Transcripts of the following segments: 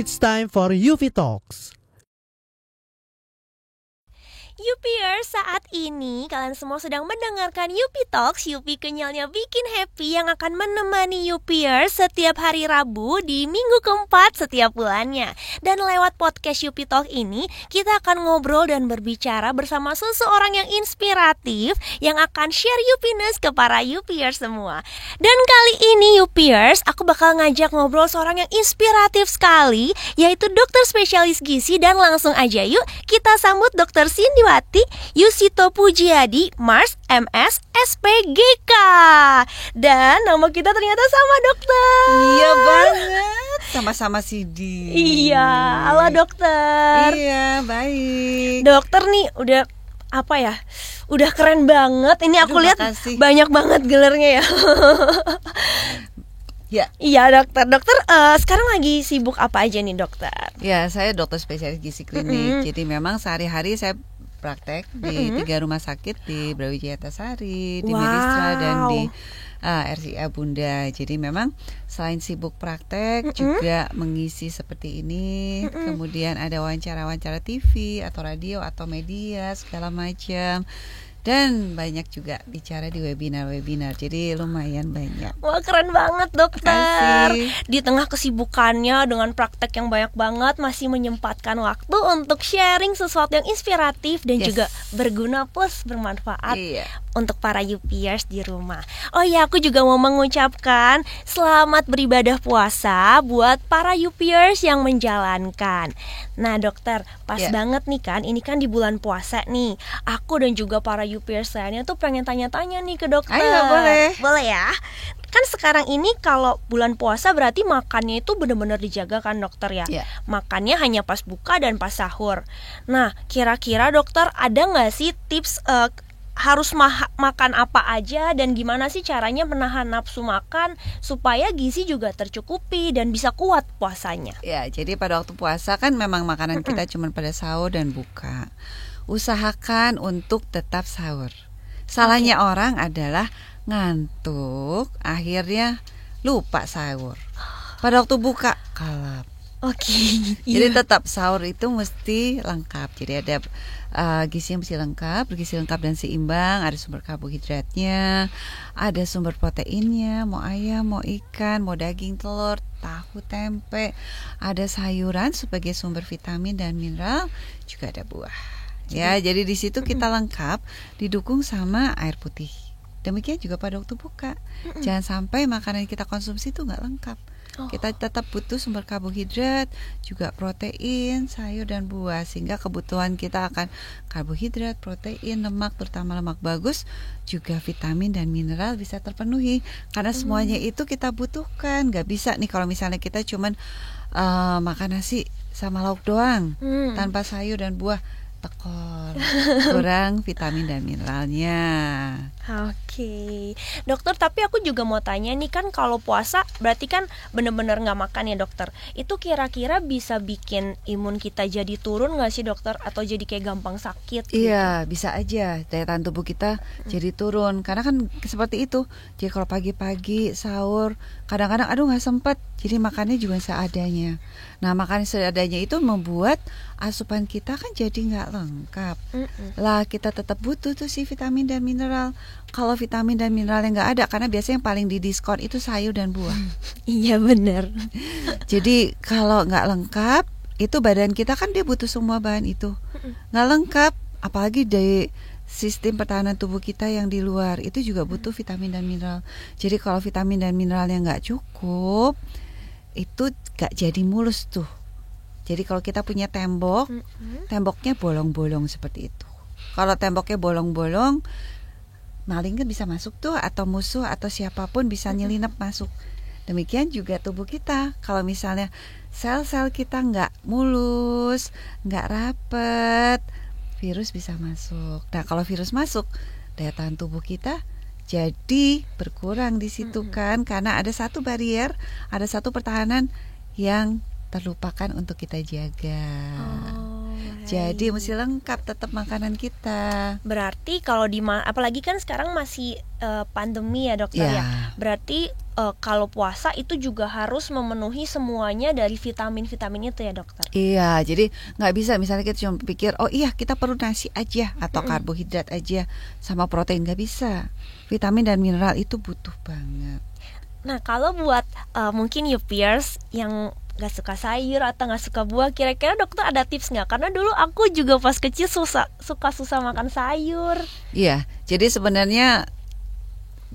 It's time for UV Talks. Yupiers, saat ini kalian semua sedang mendengarkan Yupi Talks, Yupi kenyalnya bikin happy yang akan menemani Yupiers setiap hari Rabu di minggu keempat setiap bulannya. Dan lewat podcast Yupi Talk ini, kita akan ngobrol dan berbicara bersama seseorang yang inspiratif yang akan share Yupiness ke para Yupiers semua. Dan kali ini Yupiers, aku bakal ngajak ngobrol seorang yang inspiratif sekali, yaitu dokter spesialis gizi. Dan langsung aja yuk kita sambut Dr. Cindy Yusito Pujiadi, Mars, MS, SPGK. Dan nama kita ternyata sama, dokter. Iya banget, sama-sama Sidi. Iya, halo dokter. Iya, baik. Dokter nih udah udah keren banget. Ini aku lihat makasih. banyak banget gelarnya ya. Ya. Iya dokter. Dokter sekarang lagi sibuk apa aja nih dokter? Ya, saya dokter spesialis gizi klinik. Jadi memang sehari-hari saya praktek di 3 rumah sakit di Brawijaya Tasari, di Medistra dan di RCA Bunda. Jadi memang selain sibuk praktek juga mengisi seperti ini. Kemudian ada wawancara-wawancara TV atau radio atau media segala macam. Dan banyak juga bicara di webinar-webinar. Jadi lumayan banyak. Wah, keren banget dokter. Makasih. Di tengah kesibukannya dengan praktek yang banyak banget, masih menyempatkan waktu untuk sharing sesuatu yang inspiratif dan juga berguna plus bermanfaat untuk para Yupiers di rumah. Oh ya, aku juga mau mengucapkan selamat beribadah puasa buat para Yupiers yang menjalankan. Nah dokter, pas banget nih kan, ini kan di bulan puasa nih. Aku dan juga para Yupiers lainnya tuh pengen tanya-tanya nih ke dokter. Ayo, boleh. Boleh ya? Kan sekarang ini kalau bulan puasa berarti makannya itu benar-benar dijaga kan dokter ya? Makannya hanya pas buka dan pas sahur. Nah, kira-kira dokter ada nggak sih tips harus makan apa aja dan gimana sih caranya menahan nafsu makan supaya gizi juga tercukupi dan bisa kuat puasanya? Ya, jadi pada waktu puasa kan memang makanan kita cuma pada sahur dan buka. Usahakan untuk tetap sahur. Salahnya orang adalah ngantuk, akhirnya lupa sahur. Pada waktu buka kalap. Jadi tetap sahur itu mesti lengkap. Jadi ada gizi yang mesti lengkap, bergizi lengkap dan seimbang. Ada sumber karbohidratnya, ada sumber proteinnya, mau ayam, mau ikan, mau daging, telur, tahu, tempe. Ada sayuran sebagai sumber vitamin dan mineral, juga ada buah. Ya, jadi di situ kita lengkap, didukung sama air putih. Demikian juga pada waktu buka. Jangan sampai makanan yang kita konsumsi itu nggak lengkap. Kita tetap butuh sumber karbohidrat, juga protein, sayur dan buah, sehingga kebutuhan kita akan karbohidrat, protein, lemak, terutama lemak bagus, juga vitamin dan mineral bisa terpenuhi. Karena semuanya itu kita butuhkan. Nggak bisa nih kalau misalnya kita cuman makan nasi sama lauk doang, tanpa sayur dan buah, tekor, kurang vitamin dan mineralnya. Oke, dokter, tapi aku juga mau tanya nih, kan kalau puasa berarti kan bener-bener gak makan ya dokter. Itu kira-kira bisa bikin imun kita jadi turun gak sih dokter? Atau jadi kayak gampang sakit gitu? Iya, bisa aja daya tahan tubuh kita jadi turun. Karena kan seperti itu. Jadi kalau pagi-pagi sahur, kadang-kadang aduh gak sempet, jadi makannya juga seadanya. Nah, makan seadanya itu membuat asupan kita kan jadi gak lengkap. Lah kita tetap butuh tuh si vitamin dan mineral. Kalau vitamin dan mineral yang nggak ada, karena biasanya yang paling didiskon itu sayur dan buah. Iya benar. Jadi kalau nggak lengkap, itu badan kita kan dia butuh semua bahan itu. Nggak lengkap, apalagi dari sistem pertahanan tubuh kita yang di luar itu juga butuh vitamin dan mineral. Jadi kalau vitamin dan mineral yang nggak cukup, itu nggak jadi mulus tuh. Jadi kalau kita punya tembok, temboknya bolong-bolong seperti itu. Kalau temboknya bolong-bolong, maling kan bisa masuk tuh, atau musuh atau siapapun bisa nyelinap masuk. Demikian juga tubuh kita. Kalau misalnya sel-sel kita nggak mulus, nggak rapet, virus bisa masuk. Nah kalau virus masuk, daya tahan tubuh kita jadi berkurang di situ kan, karena ada satu barrier, ada satu pertahanan yang terlupakan untuk kita jaga. Jadi mesti lengkap tetap makanan kita. Berarti kalau apalagi kan sekarang masih pandemi ya dokter ya. Berarti kalau puasa itu juga harus memenuhi semuanya dari vitamin-vitamin itu ya dokter. Iya, jadi nggak bisa misalnya kita cuma pikir oh iya kita perlu nasi aja atau karbohidrat aja sama protein, nggak bisa. Vitamin dan mineral itu butuh banget. Nah kalau buat mungkin you peers yang gak suka sayur atau gak suka buah, kira-kira dokter ada tips gak? Karena dulu aku juga pas kecil suka susah makan sayur. Iya, jadi sebenarnya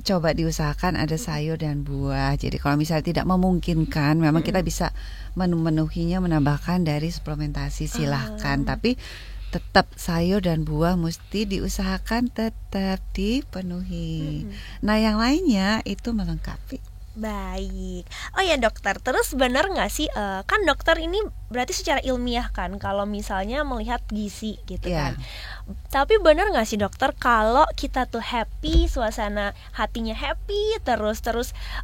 coba diusahakan ada sayur dan buah. Jadi kalau misalnya tidak memungkinkan, memang kita bisa memenuhinya, menambahkan dari suplementasi, silahkan. Tapi tetap sayur dan buah mesti diusahakan tetap dipenuhi. Nah yang lainnya itu melengkapi. Baik. Oh ya dokter, terus benar nggak sih kan dokter ini berarti secara ilmiah kan kalau misalnya melihat gizi gitu kan. Tapi benar nggak sih dokter kalau kita tuh happy, suasana hatinya happy, terus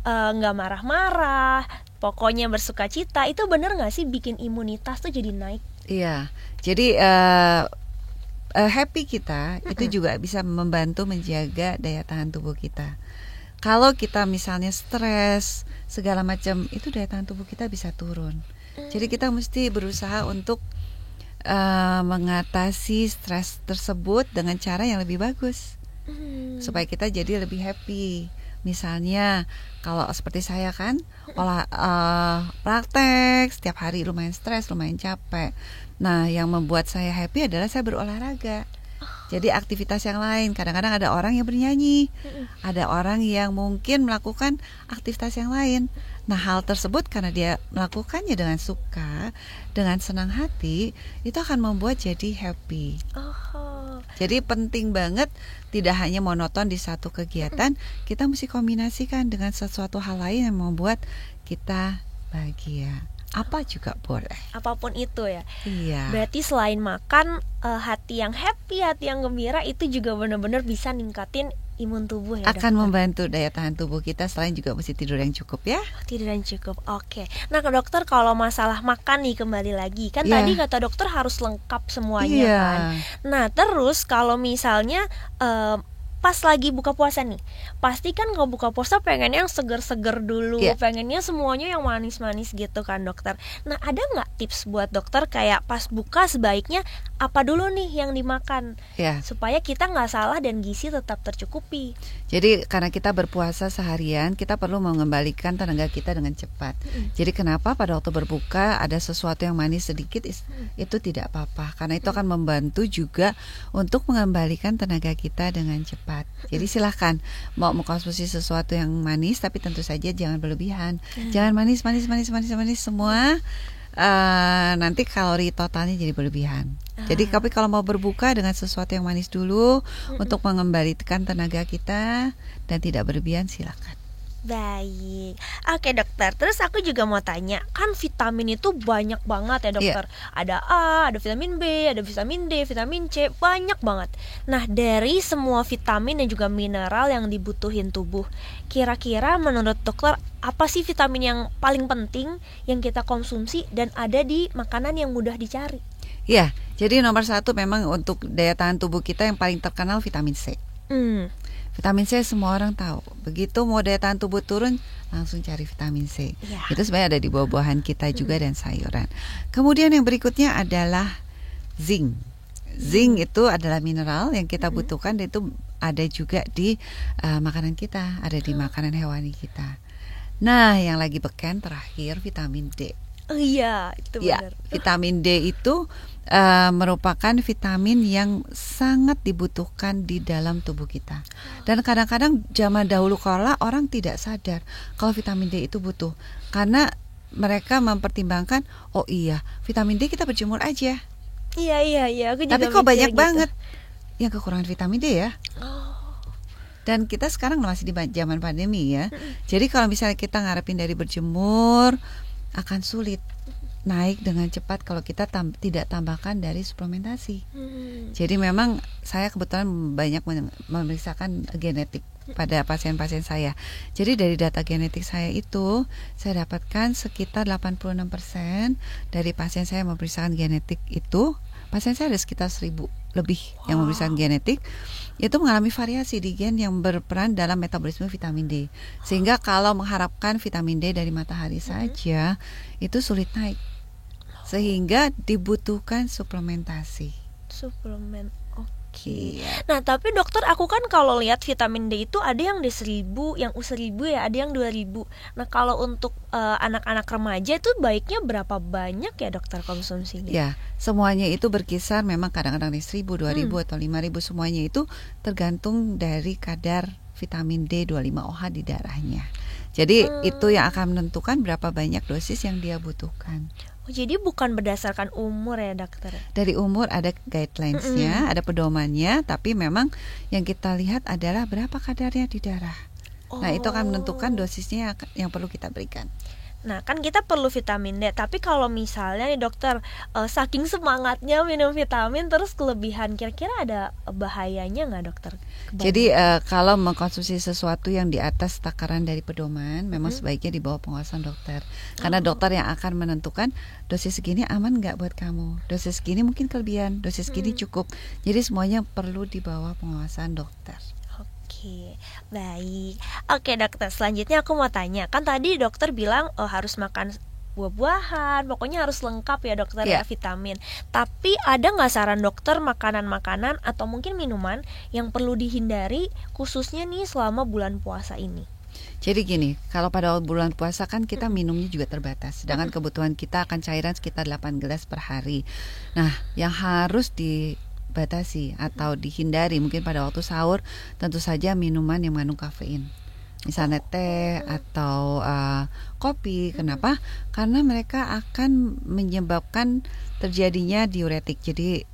nggak marah-marah, pokoknya bersukacita, itu benar nggak sih bikin imunitas tuh jadi naik? Iya. Jadi happy kita itu juga bisa membantu menjaga daya tahan tubuh kita. Kalau kita misalnya stres segala macam, itu daya tahan tubuh kita bisa turun. Jadi kita mesti berusaha untuk mengatasi stres tersebut dengan cara yang lebih bagus, supaya kita jadi lebih happy. Misalnya kalau seperti saya kan praktek setiap hari, lumayan stres, lumayan capek. Nah yang membuat saya happy adalah saya berolahraga. Jadi aktivitas yang lain, kadang-kadang ada orang yang bernyanyi, ada orang yang mungkin melakukan aktivitas yang lain. Nah hal tersebut karena dia melakukannya dengan suka, dengan senang hati, itu akan membuat jadi happy. Jadi penting banget tidak hanya monoton di satu kegiatan, kita mesti kombinasikan dengan sesuatu hal lain yang membuat kita bahagia. Apa juga boleh. Apapun itu ya. Iya. Berarti selain makan, hati yang happy, hati yang gembira itu juga benar-benar bisa ningkatin imun tubuh ya. Akan dokter? Membantu daya tahan tubuh kita. Selain juga mesti tidur yang cukup ya. Tidur yang cukup. Oke. Nah dokter kalau masalah makan nih kembali lagi kan tadi kata dokter harus lengkap semuanya kan. Nah terus kalau misalnya pas lagi buka puasa nih, pasti kan kalau buka puasa pengennya yang seger-seger dulu, pengennya semuanya yang manis-manis gitu kan dokter. Nah ada nggak tips buat dokter kayak pas buka sebaiknya apa dulu nih yang dimakan supaya kita nggak salah dan gizi tetap tercukupi? Jadi karena kita berpuasa seharian, kita perlu mengembalikan tenaga kita dengan cepat. Jadi kenapa pada waktu berbuka ada sesuatu yang manis sedikit, itu tidak apa-apa, karena itu akan membantu juga untuk mengembalikan tenaga kita dengan cepat. Jadi silahkan mau mengkonsumsi sesuatu yang manis, tapi tentu saja jangan berlebihan. Jangan manis semua. Nanti kalori totalnya jadi berlebihan. Jadi tapi kalau mau berbuka dengan sesuatu yang manis dulu untuk mengembalikan tenaga kita dan tidak berlebihan, silakan. Baik. Oke dokter, terus aku juga mau tanya, kan vitamin itu banyak banget ya dokter. Ada A, ada vitamin B, ada vitamin D, vitamin C, banyak banget. Nah dari semua vitamin dan juga mineral yang dibutuhin tubuh, kira-kira menurut dokter apa sih vitamin yang paling penting yang kita konsumsi dan ada di makanan yang mudah dicari? Ya, jadi nomor 1 memang untuk daya tahan tubuh kita yang paling terkenal vitamin C. Vitamin C semua orang tahu. Begitu mau daya tahan tubuh turun, langsung cari vitamin C. Itu sebenarnya ada di buah-buahan kita juga dan sayuran. Kemudian yang berikutnya adalah zinc. Zinc itu adalah mineral yang kita butuhkan, dan itu ada juga di makanan kita, ada di makanan hewani kita. Nah, yang lagi beken terakhir vitamin D. Oh iya, itu benar. Vitamin D itu merupakan vitamin yang sangat dibutuhkan di dalam tubuh kita. Dan kadang-kadang zaman dahulu kala orang tidak sadar kalau vitamin D itu butuh, karena mereka mempertimbangkan, oh iya, vitamin D kita berjemur aja. Iya, aku juga. Tapi kok banyak gitu banget yang kekurangan vitamin D ya. Dan kita sekarang masih di zaman pandemi ya. Jadi kalau misalnya kita ngarepin dari berjemur, akan sulit naik dengan cepat kalau kita tidak tambahkan dari suplementasi. Jadi memang saya kebetulan banyak memeriksakan genetik pada pasien-pasien saya. Jadi dari data genetik saya itu, saya dapatkan sekitar 86% dari pasien saya memeriksakan genetik itu pasien saya ada sekitar 1.000 lebih yang memeriksa genetik, itu mengalami variasi di gen yang berperan dalam metabolisme vitamin D. Sehingga kalau mengharapkan vitamin D dari matahari saja, itu sulit naik. Sehingga dibutuhkan suplementasi. Suplemen. Oke. Iya. Nah, tapi dokter, aku kan kalau lihat vitamin D itu ada yang di 1.000, yang 1.000 ya, ada yang 2.000. Nah, kalau untuk anak-anak remaja itu baiknya berapa banyak ya dokter konsumsinya? Ya, semuanya itu berkisar memang kadang-kadang di 1.000, 2.000 atau 5.000, semuanya itu tergantung dari kadar vitamin D25OH di darahnya. Jadi itu yang akan menentukan berapa banyak dosis yang dia butuhkan. Oh, jadi bukan berdasarkan umur ya dokter? Dari umur ada guidelines-nya, ada pedomannya, tapi memang yang kita lihat adalah berapa kadarnya di darah. Nah, itu akan menentukan dosisnya yang perlu kita berikan. Nah, kan kita perlu vitamin D, tapi kalau misalnya nih dokter, saking semangatnya minum vitamin terus kelebihan, kira-kira ada bahayanya nggak dokter? Jadi kalau mengkonsumsi sesuatu yang di atas takaran dari pedoman, memang sebaiknya di bawah pengawasan dokter. Karena dokter yang akan menentukan dosis segini aman nggak buat kamu, dosis segini mungkin kelebihan, dosis segini cukup. Jadi semuanya perlu di bawah pengawasan dokter. Oke, baik. Oke dokter, selanjutnya aku mau tanya, kan tadi dokter bilang harus makan buah-buahan, pokoknya harus lengkap ya dokter ya vitamin. Tapi ada nggak saran dokter makanan-makanan atau mungkin minuman yang perlu dihindari khususnya nih selama bulan puasa ini? Jadi gini, kalau pada bulan puasa kan kita minumnya juga terbatas, sedangkan kebutuhan kita akan cairan sekitar 8 gelas per hari. Nah, yang harus dibatasi atau dihindari mungkin pada waktu sahur, tentu saja minuman yang mengandung kafein, misalnya teh atau kopi. Kenapa? Karena mereka akan menyebabkan terjadinya diuretik, jadi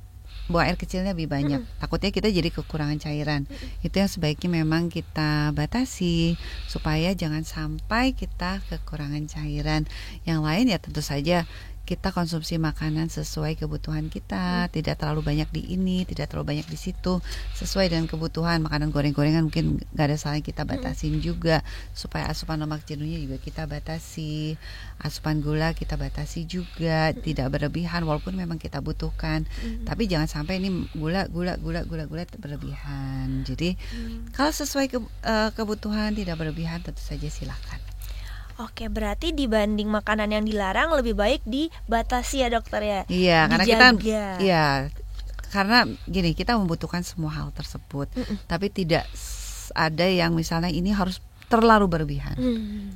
buang air kecilnya lebih banyak. Takutnya kita jadi kekurangan cairan. Itu yang sebaiknya memang kita batasi supaya jangan sampai kita kekurangan cairan. Yang lain ya tentu saja kita konsumsi makanan sesuai kebutuhan kita, tidak terlalu banyak di ini, tidak terlalu banyak di situ, sesuai dengan kebutuhan. Makanan goreng-gorengan mungkin gak ada salahnya kita batasin juga, supaya asupan lemak jenuhnya juga kita batasi, asupan gula kita batasi juga, tidak berlebihan walaupun memang kita butuhkan. Tapi jangan sampai ini gula berlebihan. Jadi kalau sesuai kebutuhan, tidak berlebihan, tentu saja silakan. Oke, berarti dibanding makanan yang dilarang lebih baik dibatasi ya dokter ya? Iya, karena dijaga. Karena gini, kita membutuhkan semua hal tersebut, tapi tidak ada yang misalnya ini harus terlalu berlebihan.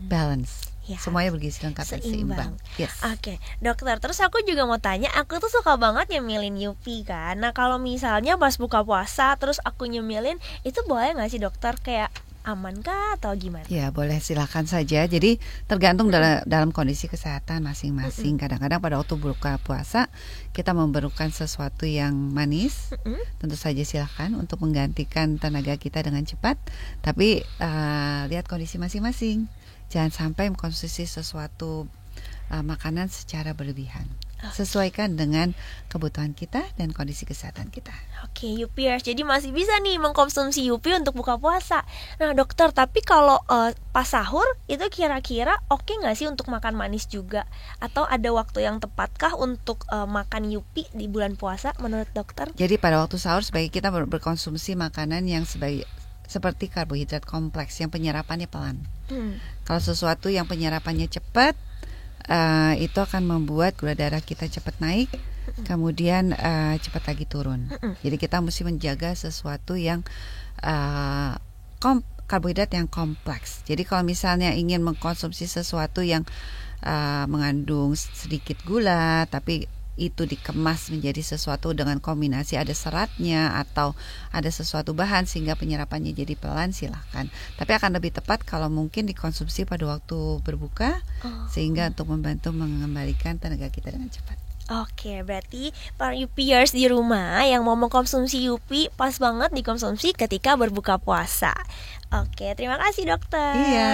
Balance. Ya, semuanya bergizi lengkap dan seimbang. Yes. Oke, dokter, terus aku juga mau tanya, aku tuh suka banget nyemilin Yupi kan. Nah, kalau misalnya pas buka puasa terus aku nyemilin, itu boleh nggak sih dokter, kayak aman kah atau gimana? Ya boleh, silakan saja. Jadi tergantung dalam kondisi kesehatan masing-masing. Kadang-kadang pada waktu buka puasa kita memerlukan sesuatu yang manis, tentu saja silakan untuk menggantikan tenaga kita dengan cepat. Tapi lihat kondisi masing-masing. Jangan sampai mengkonsumsi sesuatu makanan secara berlebihan. Sesuaikan dengan kebutuhan kita dan kondisi kesehatan kita. Oke, Yupiers, jadi masih bisa nih mengkonsumsi Yupi untuk buka puasa. Nah dokter, tapi kalau pas sahur itu kira-kira oke nggak sih untuk makan manis juga? Atau ada waktu yang tepatkah untuk makan Yupi di bulan puasa menurut dokter? Jadi pada waktu sahur sebaiknya kita berkonsumsi makanan yang seperti karbohidrat kompleks yang penyerapannya pelan. Kalau sesuatu yang penyerapannya cepat, itu akan membuat gula darah kita cepat naik, kemudian cepat lagi turun. Jadi kita mesti menjaga sesuatu yang karbohidrat yang kompleks. Jadi kalau misalnya ingin mengkonsumsi sesuatu yang mengandung sedikit gula, tapi itu dikemas menjadi sesuatu dengan kombinasi ada seratnya atau ada sesuatu bahan sehingga penyerapannya jadi pelan, silahkan. Tapi akan lebih tepat kalau mungkin dikonsumsi pada waktu berbuka, sehingga untuk membantu mengembalikan tenaga kita dengan cepat. Oke, berarti para Yupiers di rumah yang mau mengkonsumsi Yupi pas banget dikonsumsi ketika berbuka puasa. Oke, terima kasih dokter. Iya.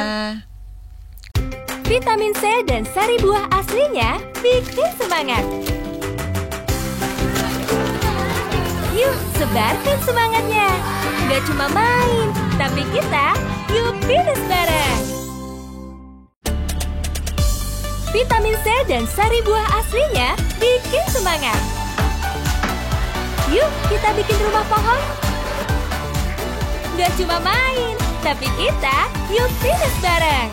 Vitamin C dan sari buah aslinya bikin semangat. Yuk, sebarkan semangatnya. Gak cuma main, tapi kita yuk fitness bareng. Vitamin C dan sari buah aslinya bikin semangat. Yuk kita bikin rumah pohon. Gak cuma main, tapi kita yuk fitness bareng.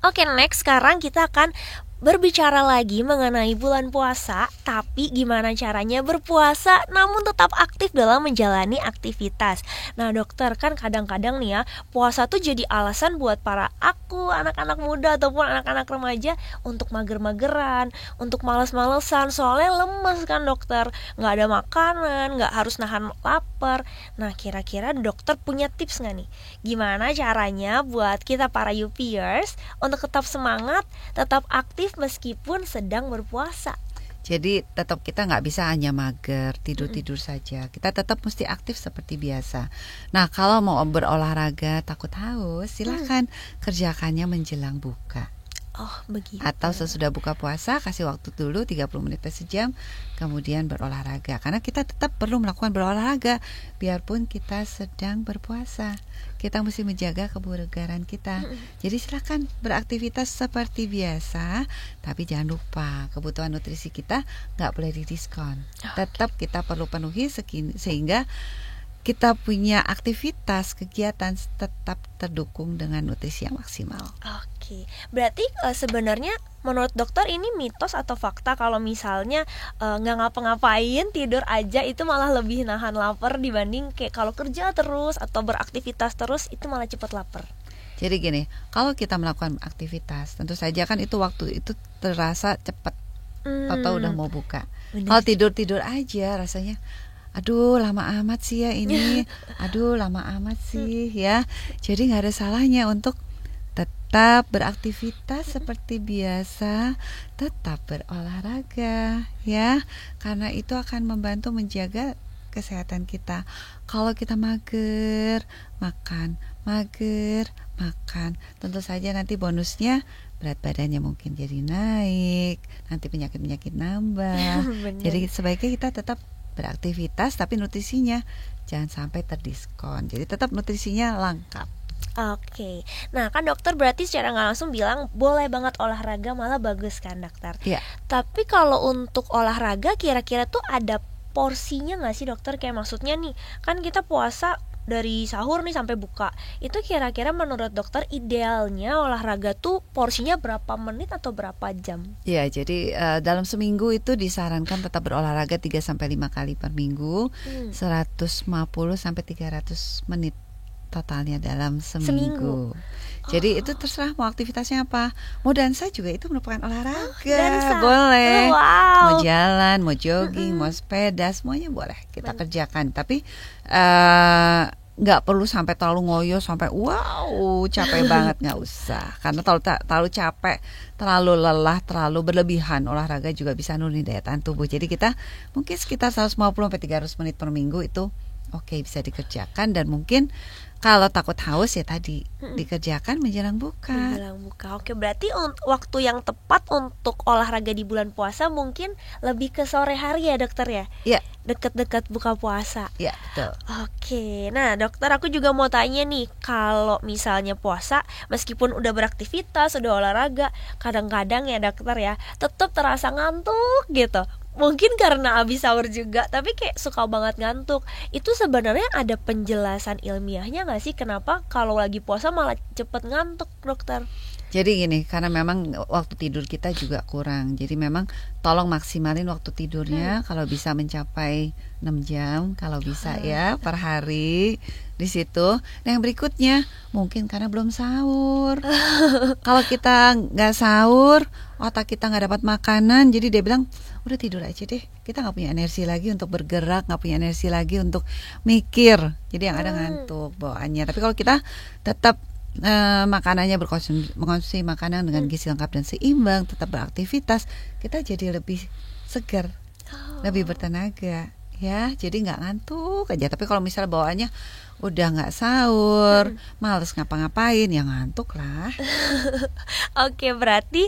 Oke, next sekarang kita akan berbicara lagi mengenai bulan puasa, tapi gimana caranya berpuasa namun tetap aktif dalam menjalani aktivitas. Nah dokter, kan kadang-kadang nih ya, puasa tuh jadi alasan buat para anak-anak muda ataupun anak-anak remaja untuk mager-mageran, untuk males-malesan, soalnya lemes kan dokter, nggak ada makanan, nggak harus nahan lapar. Nah kira-kira dokter punya tips nggak nih? Gimana caranya buat kita para Yupiers untuk tetap semangat, tetap aktif meskipun sedang berpuasa? Jadi tetap kita nggak bisa hanya mager, tidur-tidur saja. Kita tetap mesti aktif seperti biasa. Nah kalau mau berolahraga takut haus, silakan kerjakannya menjelang buka. Oh begitu. Atau sesudah buka puasa, kasih waktu dulu 30 menit atau sejam, kemudian berolahraga. Karena kita tetap perlu melakukan berolahraga, biarpun kita sedang berpuasa. Kita mesti menjaga kebugaran kita. Jadi silakan beraktivitas seperti biasa, tapi jangan lupa kebutuhan nutrisi kita nggak boleh didiskon. Tetap kita perlu penuhi sehingga kita punya aktivitas kegiatan tetap terdukung dengan nutrisi yang maksimal. Oke, berarti sebenarnya menurut dokter ini mitos atau fakta kalau misalnya nggak ngapa-ngapain, tidur aja itu malah lebih nahan lapar dibanding kayak kalau kerja terus atau beraktivitas terus itu malah cepat lapar. Jadi gini, kalau kita melakukan aktivitas, tentu saja kan itu waktu itu terasa cepat, atau udah mau buka. Kalau tidur-tidur aja rasanya, aduh lama amat sih ya ini, aduh lama amat sih ya. Jadi nggak ada salahnya untuk tetap beraktivitas seperti biasa, tetap berolahraga ya, karena itu akan membantu menjaga kesehatan kita. Kalau kita mager makan, tentu saja nanti bonusnya berat badannya mungkin jadi naik, nanti penyakit-penyakit nambah. Jadi sebaiknya kita tetap beraktivitas tapi nutrisinya jangan sampai terdiskon. Jadi tetap nutrisinya lengkap. Oke, nah kan dokter berarti secara nggak langsung bilang boleh banget olahraga, malah bagus kan dokter. Iya. Tapi kalau untuk olahraga kira-kira tuh ada porsinya nggak sih dokter? Kayak maksudnya nih, kan kita puasa dari sahur nih sampai buka, itu kira-kira menurut dokter idealnya olahraga tuh porsinya berapa menit atau berapa jam? Ya, jadi dalam seminggu itu disarankan tetap berolahraga 3-5 kali per minggu, 150 sampai 300 menit totalnya dalam seminggu. Jadi itu terserah mau aktivitasnya apa. Mau dansa juga itu merupakan olahraga. Dansa. Boleh. Wow. Mau jalan, mau jogging, mau sepeda, semuanya boleh kita kerjakan. Tapi nggak perlu sampai terlalu ngoyo sampai wow capek banget, nggak usah. Karena terlalu capek, terlalu lelah, terlalu berlebihan olahraga juga bisa nurunin daya tahan tubuh. Jadi kita mungkin sekitar 150 sampai 300 menit per minggu itu oke, bisa dikerjakan. Dan mungkin kalau takut haus ya tadi dikerjakan menjelang buka. Menjelang buka. Oke, berarti waktu yang tepat untuk olahraga di bulan puasa mungkin lebih ke sore hari ya dokter ya? Iya. Deket-deket buka puasa. Iya, betul. Oke, nah dokter aku juga mau tanya nih, kalau misalnya puasa meskipun udah beraktivitas, udah olahraga, kadang-kadang ya dokter ya tetap terasa ngantuk gitu. Mungkin karena abis sahur juga, tapi kayak suka banget ngantuk. Itu sebenarnya ada penjelasan ilmiahnya gak sih kenapa kalau lagi puasa malah cepet ngantuk dokter? Jadi gini, karena memang waktu tidur kita juga kurang. Jadi memang tolong maksimalin waktu tidurnya. Kalau bisa mencapai 6 jam, kalau bisa ya per hari di situ. Nah yang berikutnya mungkin karena belum sahur. Kalau kita nggak sahur, otak kita nggak dapat makanan, jadi dia bilang udah tidur aja deh. Kita nggak punya energi lagi untuk bergerak, nggak punya energi lagi untuk mikir. Jadi yang ada ngantuk bawaannya. Tapi kalau kita tetap makanannya mengkonsumsi makanan dengan gizi lengkap dan seimbang, tetap beraktivitas, kita jadi lebih segar, lebih bertenaga ya. Jadi nggak ngantuk aja. Tapi kalau misalnya bawaannya udah nggak sahur, males ngapa-ngapain, ya ngantuk lah. Oke, berarti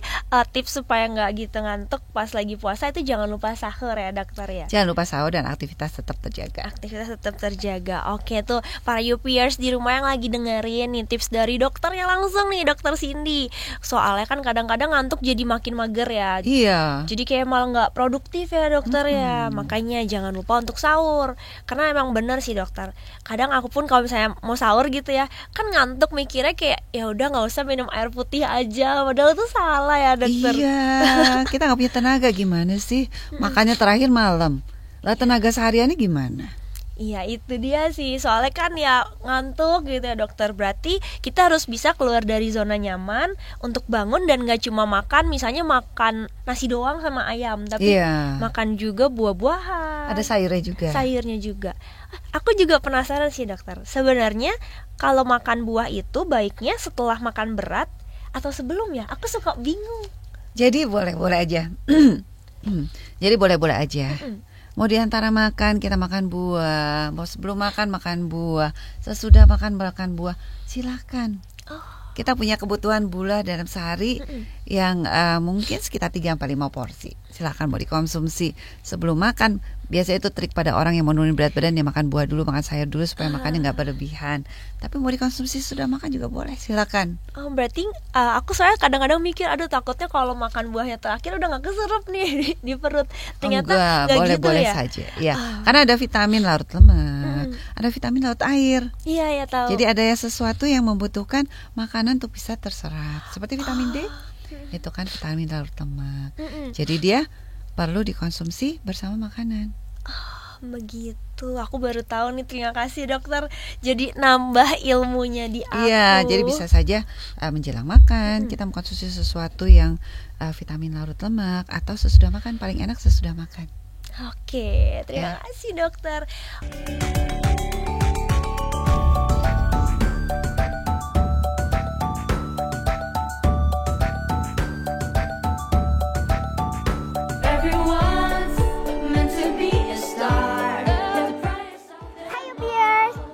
tips supaya nggak gitu ngantuk pas lagi puasa itu jangan lupa sahur ya dokter ya. Jangan lupa sahur dan aktivitas tetap terjaga. Aktivitas tetap terjaga. Oke tuh para UPers di rumah yang lagi dengerin nih tips dari dokternya langsung nih, Dokter Cindy. Soalnya kan kadang-kadang ngantuk jadi makin mager ya. Iya. Jadi kayak malah nggak produktif ya dokter ya. Makanya jangan lupa untuk sahur. Karena emang bener sih dokter. Kadang aku pun kalau misalnya mau sahur gitu ya, kan ngantuk mikirnya kayak ya udah nggak usah minum air putih aja. Padahal itu salah ya dokter. Iya, kita nggak punya tenaga gimana sih? Makanya terakhir malam. Lah tenaga sehariannya gimana? Iya itu dia sih, soalnya kan ya ngantuk gitu ya dokter. Berarti kita harus bisa keluar dari zona nyaman untuk bangun dan gak cuma makan, misalnya makan nasi doang sama ayam, tapi makan juga buah-buahan. Ada sayurnya juga. Sayurnya juga. Aku juga penasaran sih dokter, sebenarnya kalau makan buah itu baiknya setelah makan berat atau sebelum ya? Aku suka bingung. Jadi boleh-boleh aja. Jadi boleh-boleh aja. Mau diantara makan, kita makan buah. Mau sebelum makan buah. Sesudah makan buah. Silakan. Kita punya kebutuhan gula dalam sehari yang mungkin sekitar 3-5 porsi. Silakan mau dikonsumsi sebelum makan. Biasanya itu trik pada orang yang mau nurunin berat badan, dia makan buah dulu, makan sayur dulu supaya makannya nggak berlebihan. Tapi mau dikonsumsi sudah makan juga boleh, silakan. Oh berarti aku soalnya kadang-kadang mikir, aduh takutnya kalau makan buahnya terakhir udah nggak keserap nih di perut. Ternyata nggak gitu boleh ya. Saja. Ya, karena ada vitamin larut lemak, ada vitamin larut air. Iya ya tahu. Jadi ada sesuatu yang membutuhkan makanan untuk bisa terserap, seperti vitamin D. Itu kan vitamin larut lemak. Jadi dia perlu dikonsumsi bersama makanan. Begitu, aku baru tahu nih, terima kasih dokter. Jadi nambah ilmunya di aku. Iya, jadi bisa saja menjelang makan kita mengkonsumsi sesuatu yang vitamin larut lemak, atau sesudah makan, paling enak sesudah makan. Oke, terima kasih dokter.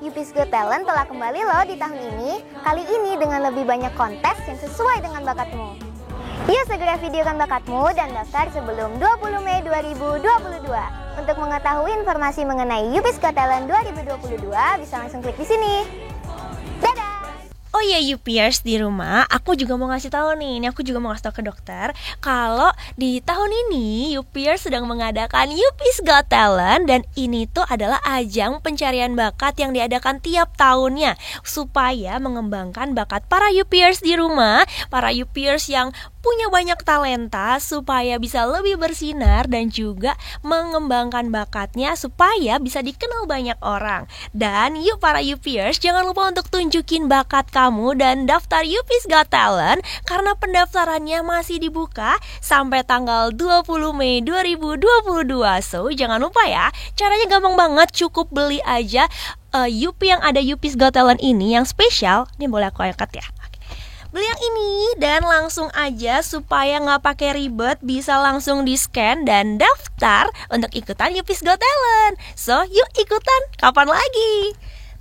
Yuppies Got Talent telah kembali loh di tahun ini. Kali ini dengan lebih banyak kontes yang sesuai dengan bakatmu. Yuk segera videokan bakatmu dan daftar sebelum 20 Mei 2022. Untuk mengetahui informasi mengenai Yuppies Got Talent 2022 bisa langsung klik di sini. Dadah! Oh iya Yuppiers di rumah, aku juga mau ngasih tahu nih, ini aku juga mau ngasih tahu ke dokter kalau di tahun ini Yuppiers sedang mengadakan Yuppies Got Talent, dan ini tuh adalah ajang pencarian bakat yang diadakan tiap tahunnya supaya mengembangkan bakat para Yuppiers di rumah, para Yuppiers yang punya banyak talenta supaya bisa lebih bersinar dan juga mengembangkan bakatnya supaya bisa dikenal banyak orang. Dan yuk para Yuppiers, jangan lupa untuk tunjukin bakat kamu dan daftar Yuppies Got Talent karena pendaftarannya masih dibuka sampai tanggal 20 Mei 2022. So jangan lupa ya, caranya gampang banget, cukup beli aja Yuppie yang ada Yuppies Got Talent ini yang spesial. Ini boleh aku angkat ya. Beli yang ini dan langsung aja supaya nggak pakai ribet, bisa langsung di scan dan daftar untuk ikutan Yuppies Got Talent. So yuk ikutan, kapan lagi?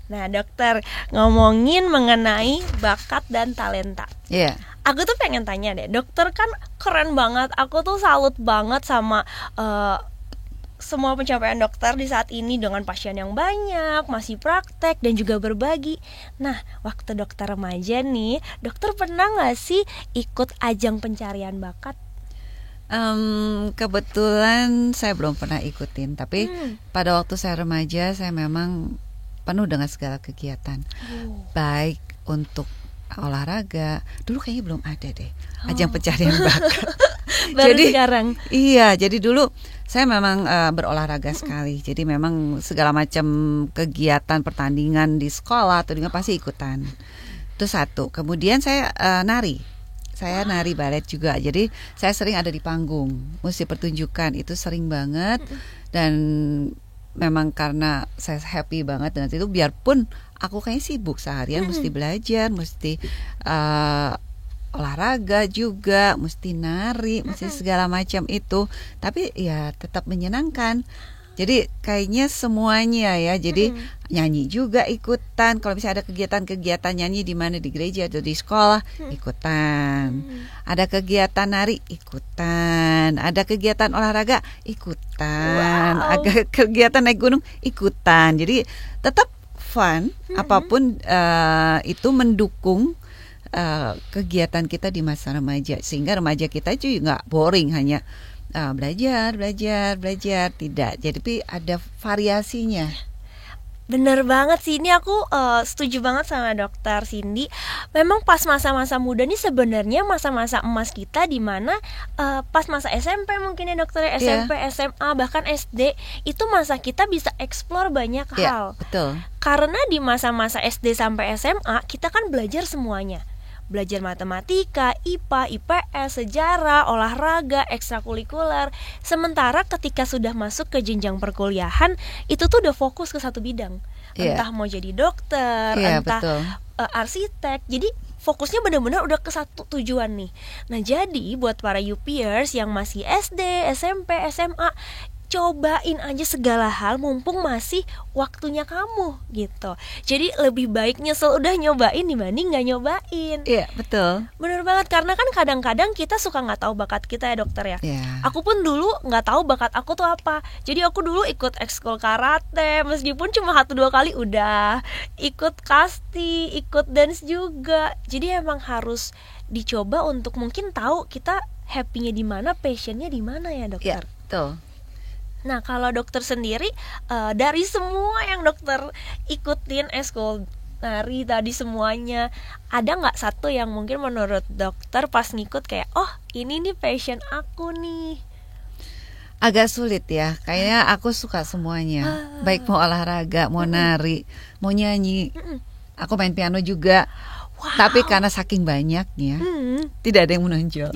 Nah dokter, ngomongin mengenai bakat dan talenta. Iya. Aku tuh pengen tanya deh, dokter kan keren banget. Aku tuh salut banget sama semua pencapaian dokter di saat ini dengan pasien yang banyak, masih praktek dan juga berbagi. Nah, waktu dokter remaja nih, dokter pernah gak sih ikut ajang pencarian bakat? Kebetulan saya belum pernah ikutin, tapi pada waktu saya remaja saya memang penuh dengan segala kegiatan, baik untuk olahraga. Dulu kayaknya belum ada deh ajang pencarian bakat. Baru jadi sekarang. Iya, jadi dulu saya memang berolahraga sekali. Jadi memang segala macam kegiatan pertandingan di sekolah atau dengan pasti ikutan. Itu satu. Kemudian saya nari. Saya nari balet juga. Jadi saya sering ada di panggung, mesti pertunjukan, itu sering banget. Dan memang karena saya happy banget dengan itu, biarpun aku kayaknya sibuk seharian, mesti belajar, mesti olahraga juga, mesti nari, mesti segala macam itu, tapi ya tetap menyenangkan. Jadi kayaknya semuanya ya. Jadi nyanyi juga ikutan. Kalau misalnya ada kegiatan-kegiatan nyanyi di mana, di gereja atau di sekolah, ikutan. Ada kegiatan nari, ikutan. Ada kegiatan olahraga, ikutan. Ada kegiatan naik gunung, ikutan. Jadi tetap fun. Apapun itu mendukung kegiatan kita di masa remaja, sehingga remaja kita juga nggak boring hanya belajar, tidak. Jadi ada variasinya. Bener banget sih, ini aku setuju banget sama Dokter Cindy. Memang pas masa-masa muda nih sebenarnya masa-masa emas kita, di mana pas masa SMP mungkin ya dokter, SMP, SMA, bahkan SD, itu masa kita bisa explore banyak hal. Betul. Karena di masa-masa SD sampai SMA kita kan belajar semuanya. Belajar matematika, IPA, IPS, sejarah, olahraga, ekstrakurikuler. Sementara ketika sudah masuk ke jenjang perkuliahan, itu tuh udah fokus ke satu bidang. Entah mau jadi dokter, entah arsitek. Jadi fokusnya benar-benar udah ke satu tujuan nih. Nah, jadi buat para UPers yang masih SD, SMP, SMA, cobain aja segala hal mumpung masih waktunya kamu gitu. Jadi lebih baik nyesel udah nyobain dibanding nggak nyobain. Iya, betul. Bener banget, karena kan kadang-kadang kita suka nggak tahu bakat kita ya dokter ya. Aku pun dulu nggak tahu bakat aku tuh apa. Jadi aku dulu ikut ekskul karate, meskipun cuma 1-2 kali udah. Ikut kasti, ikut dance juga. Jadi emang harus dicoba untuk mungkin tahu kita happy-nya di mana, passion-nya di mana ya dokter. Iya, betul. Nah, kalau dokter sendiri, dari semua yang dokter ikutin, ekskul nari tadi semuanya, ada nggak satu yang mungkin menurut dokter pas ngikut kayak, oh ini nih passion aku nih? Agak sulit ya, kayaknya aku suka semuanya. Baik mau olahraga, mau nari, mau nyanyi. Aku main piano juga. Tapi karena saking banyaknya, tidak ada yang menonjol.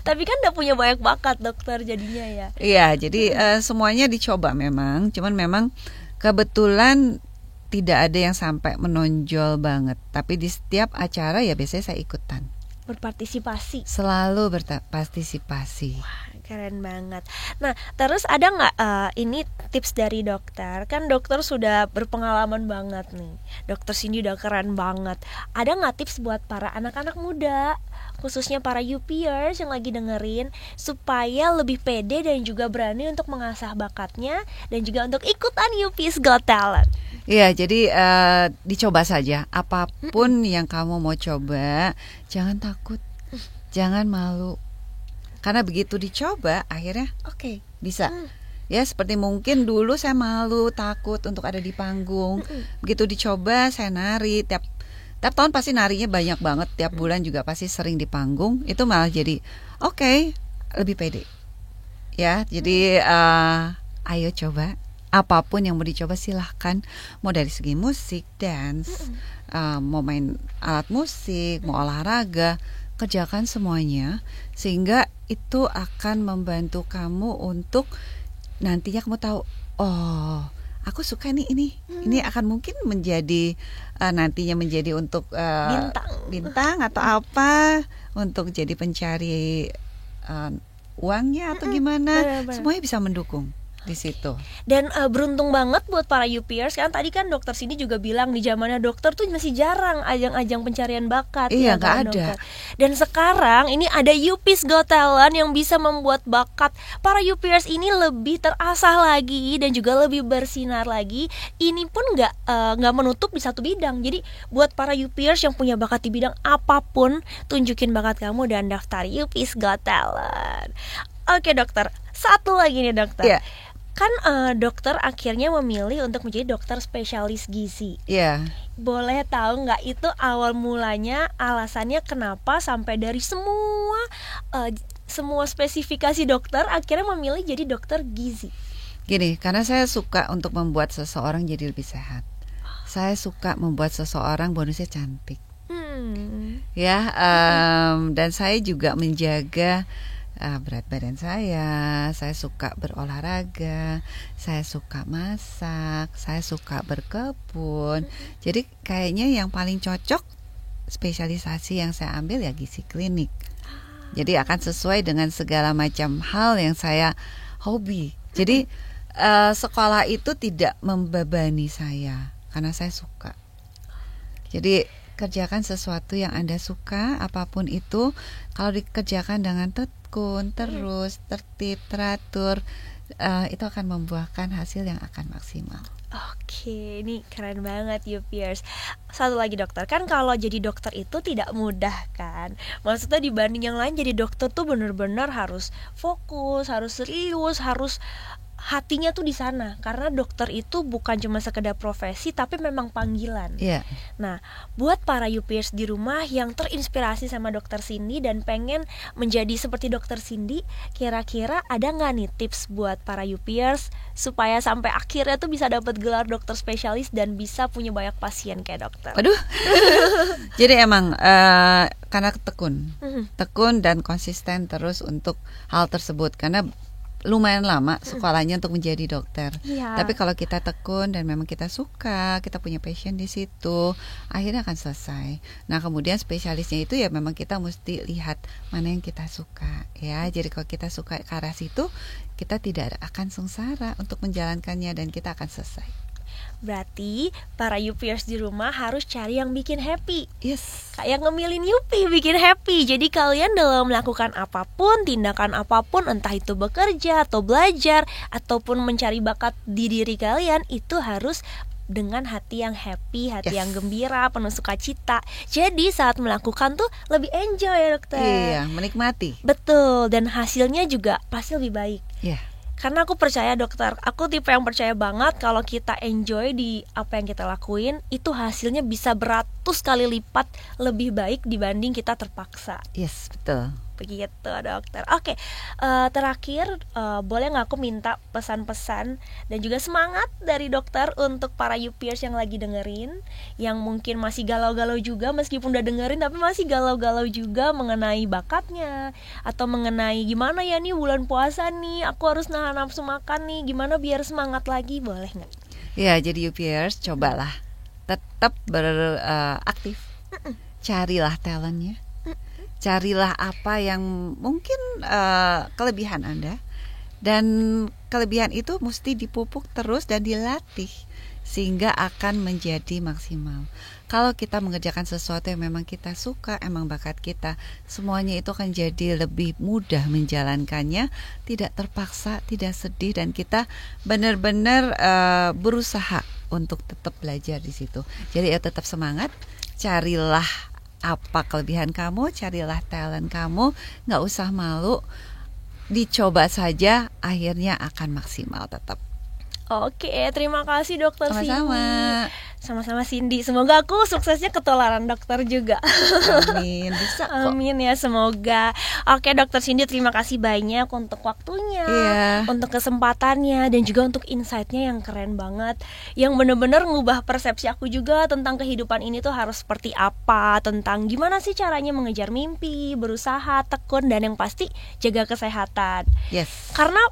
Tapi kan udah punya banyak bakat dokter jadinya ya. Iya, jadi semuanya dicoba memang. Cuman memang kebetulan tidak ada yang sampai menonjol banget. Tapi di setiap acara ya biasanya saya ikutan. Berpartisipasi. Selalu berpartisipasi. Wah, keren banget. Nah, terus ada nggak ini tips dari dokter? Kan dokter sudah berpengalaman banget nih. Dokter Cindy udah keren banget. Ada nggak tips buat para anak-anak muda, khususnya para UPers yang lagi dengerin, supaya lebih pede dan juga berani untuk mengasah bakatnya dan juga untuk ikutan UP's Got Talent? Iya, jadi dicoba saja. Apapun yang kamu mau coba, jangan takut, jangan malu. Karena begitu dicoba, akhirnya bisa. Ya, seperti mungkin dulu saya malu, takut untuk ada di panggung. Begitu dicoba, saya nari. Tiap tahun pasti narinya banyak banget. Tiap bulan juga pasti sering di panggung. Itu malah jadi lebih pede. Ya, jadi ayo coba. Apapun yang mau dicoba silahkan. Mau dari segi musik, dance, mau main alat musik, mau olahraga, kerjakan semuanya. Sehingga itu akan membantu kamu untuk nantinya kamu tahu, oh aku suka nih ini. Ini akan mungkin menjadi nantinya menjadi untuk bintang atau apa, untuk jadi pencari uangnya atau gimana. Semuanya bisa mendukung di situ. Dan beruntung banget buat para UPers kan, tadi kan dokter Cindy juga bilang di zamannya dokter tuh masih jarang ajang-ajang pencarian bakat. Iya, nggak ada. Dokter. Dan sekarang ini ada UP's Got Talent yang bisa membuat bakat para UPers ini lebih terasah lagi dan juga lebih bersinar lagi. Ini pun nggak menutup di satu bidang. Jadi buat para UPers yang punya bakat di bidang apapun, tunjukin bakat kamu dan daftar UP's Got Talent. Oke dokter, satu lagi nih dokter. Kan dokter akhirnya memilih untuk menjadi dokter spesialis gizi. Boleh tahu nggak itu awal mulanya, alasannya kenapa sampai dari semua spesifikasi dokter akhirnya memilih jadi dokter gizi? Gini, karena saya suka untuk membuat seseorang jadi lebih sehat. Saya suka membuat seseorang bonusnya cantik. Dan saya juga menjaga berat badan saya suka berolahraga, saya suka masak, saya suka berkebun. Jadi kayaknya yang paling cocok spesialisasi yang saya ambil ya gizi klinik. Jadi akan sesuai dengan segala macam hal yang saya hobi. Jadi sekolah itu tidak membebani saya karena saya suka. Jadi kerjakan sesuatu yang Anda suka, apapun itu. Kalau dikerjakan dengan tekun, terus, tertib, teratur, itu akan membuahkan hasil yang akan maksimal. Oke, ini keren banget Yupiers. Satu lagi dokter, kan kalau jadi dokter itu tidak mudah kan. Maksudnya dibanding yang lain jadi dokter tuh benar-benar harus fokus, harus serius, harus hatinya tuh di sana. Karena dokter itu bukan cuma sekedar profesi tapi memang panggilan. Iya. Nah, buat para Yupiers di rumah yang terinspirasi sama dokter Cindy dan pengen menjadi seperti dokter Cindy, kira-kira ada nggak nih tips buat para Yupiers supaya sampai akhirnya tuh bisa dapat gelar dokter spesialis dan bisa punya banyak pasien kayak dokter? Aduh. Jadi emang karena tekun dan konsisten terus untuk hal tersebut, karena lumayan lama sekolahnya untuk menjadi dokter. Iya. Tapi kalau kita tekun dan memang kita suka, kita punya passion di situ, akhirnya akan selesai. Nah, kemudian spesialisnya itu ya memang kita mesti lihat mana yang kita suka, ya. Jadi kalau kita suka ke arah situ, kita tidak akan sengsara untuk menjalankannya dan kita akan selesai. Berarti para Yupiers di rumah harus cari yang bikin happy. Yes. Kayak ngemilin Yupi bikin happy. Jadi kalian dalam melakukan apapun, tindakan apapun, entah itu bekerja atau belajar ataupun mencari bakat di diri kalian, itu harus dengan hati yang happy, hati yang gembira, penuh sukacita. Jadi saat melakukan tuh lebih enjoy ya dokter. Iya, menikmati. Betul, dan hasilnya juga pasti lebih baik. Iya. Karena aku percaya dokter, aku tipe yang percaya banget kalau kita enjoy di apa yang kita lakuin, itu hasilnya bisa beratus kali lipat lebih baik dibanding kita terpaksa. Yes, betul. Begitu dokter. Oke, terakhir boleh nggak aku minta pesan-pesan dan juga semangat dari dokter untuk para Yupiers yang lagi dengerin, yang mungkin masih galau-galau juga meskipun udah dengerin tapi masih galau-galau juga mengenai bakatnya atau mengenai gimana ya nih bulan puasa nih, aku harus nahan nafsu makan nih, gimana biar semangat lagi, boleh nggak? Ya, jadi Yupiers cobalah tetap beraktif, carilah talentnya. Carilah apa yang mungkin kelebihan Anda, dan kelebihan itu mesti dipupuk terus dan dilatih sehingga akan menjadi maksimal. Kalau kita mengerjakan sesuatu yang memang kita suka, emang bakat kita, semuanya itu akan jadi lebih mudah menjalankannya, tidak terpaksa, tidak sedih, dan kita benar-benar berusaha untuk tetap belajar di situ. Jadi ya tetap semangat, carilah apa kelebihan kamu, carilah talent kamu, gak usah malu, dicoba saja, akhirnya akan maksimal tetap. Oke, terima kasih dokter Sama-sama. Cindy. Sama-sama Cindy. Semoga aku suksesnya ketularan dokter juga. Amin, bisa kok. Amin ya, semoga. Oke dokter Cindy, terima kasih banyak untuk waktunya, untuk kesempatannya, dan juga untuk insight-nya yang keren banget, yang benar-benar ngubah persepsi aku juga tentang kehidupan ini tuh harus seperti apa, tentang gimana sih caranya mengejar mimpi, berusaha, tekun, dan yang pasti jaga kesehatan. Yes. Karena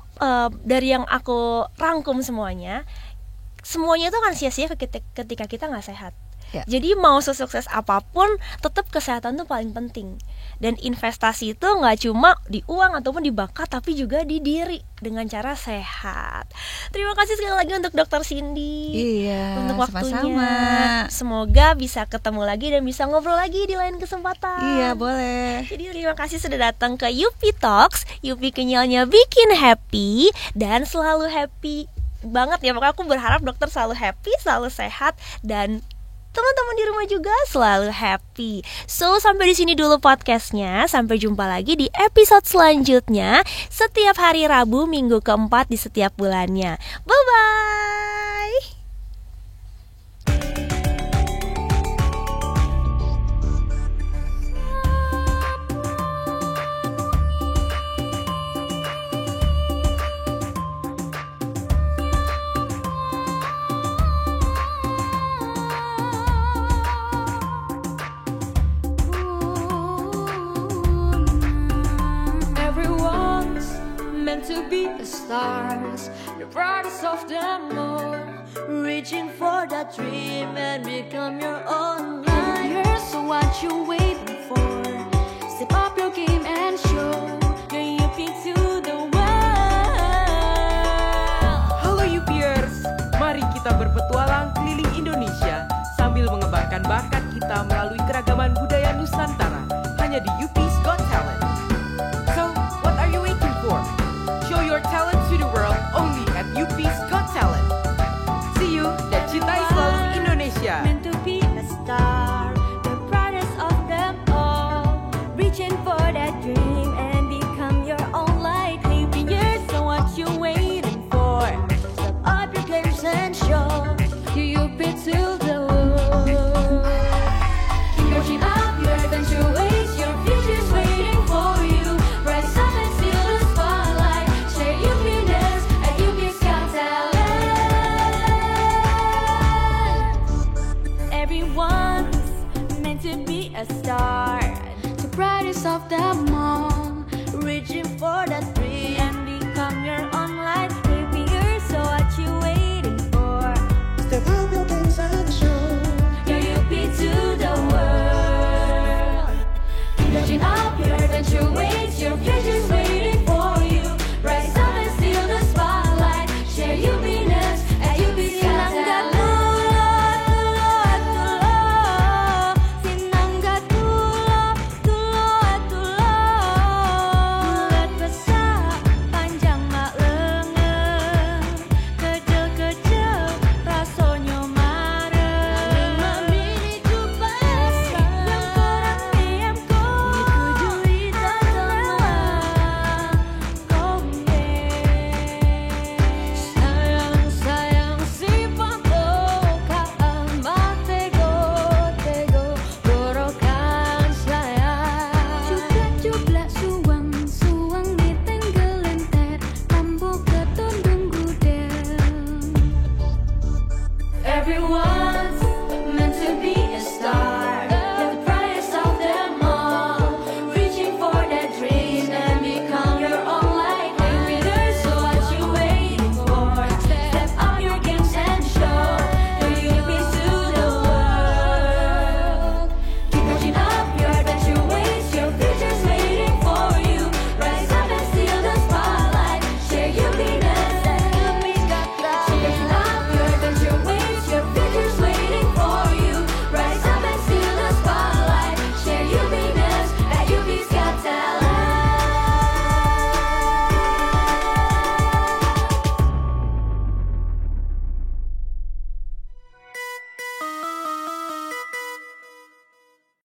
dari yang aku rangkum semuanya itu kan sia-sia ketika kita nggak sehat. Ya. Jadi mau sesukses apapun, tetap kesehatan tuh paling penting. Dan investasi itu nggak cuma di uang ataupun di bakat, tapi juga di diri dengan cara sehat. Terima kasih sekali lagi untuk dokter Cindy. Iya, untuk waktunya. sama-sama. Semoga bisa ketemu lagi dan bisa ngobrol lagi di lain kesempatan. Iya, boleh. Jadi terima kasih sudah datang ke Yupi Talks. Yupi kenyalnya bikin happy dan selalu happy banget ya. Pokoknya aku berharap dokter selalu happy, selalu sehat, dan teman-teman di rumah juga selalu happy. So, sampai di sini dulu podcastnya. Sampai jumpa lagi di episode selanjutnya setiap hari Rabu minggu keempat di setiap bulannya. Bye-bye. To be the stars, the brightest of them all, reaching for that dream and become your own light. Here's what you waiting for. Step up your game and show your Yupi to the world. melalui keragaman budaya Nusantara hanya di UP's Got Talent. So, what are you waiting for? Show your talent to the world only at UP's Got Talent. See you dan cintai selalu Indonesia. Meant to be a star, the proudest of them all. Reaching for that dream and become your own light. Happy years, so what you waiting for? Step up your games and show you UP to the world. Keep pushing up your adventure ways, your future's waiting for you. Rise up and steal the spotlight. Share UPness at UP's Got Talent. Everyone's meant to be a star.